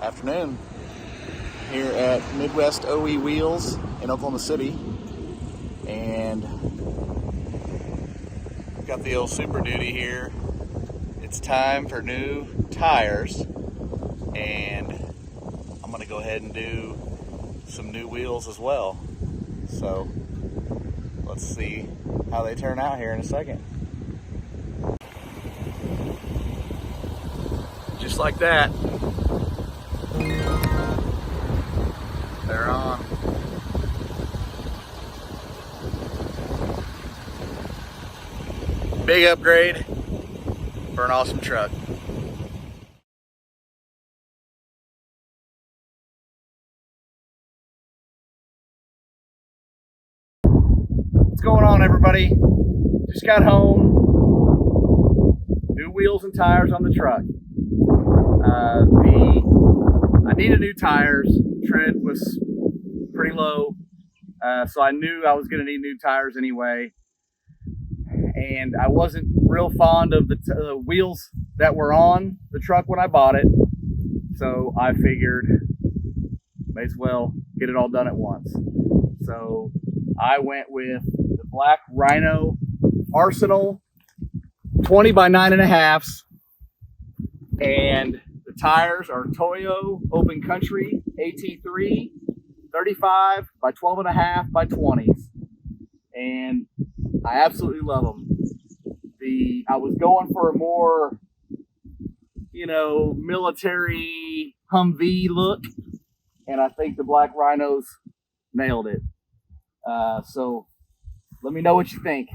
Afternoon here at Midwest OE Wheels in Oklahoma City, and got the old SuperDuty here. It's time for new tires, and I'm gonna go ahead and do some new wheels as well. So let's see how they turn out here in a second. Just like that, they're on. Big upgrade for an awesome truck. What's going on, everybody? Just got home. New wheels and tires on the truck. I needed new tires. Tread was pretty low, so I knew I was going to need new tires anyway. And I wasn't real fond of the wheels that were on the truck when I bought it, so I figured may as well get it all done at once. So I went with the black Rhino Arsenal 20 by 9.5s, and the tires are Toyo Open Country AT3 35 by 12.5 by 20s, and I absolutely love them. I was going for a more, military Humvee look, and I think the black Rhinos nailed it. So let me know what you think.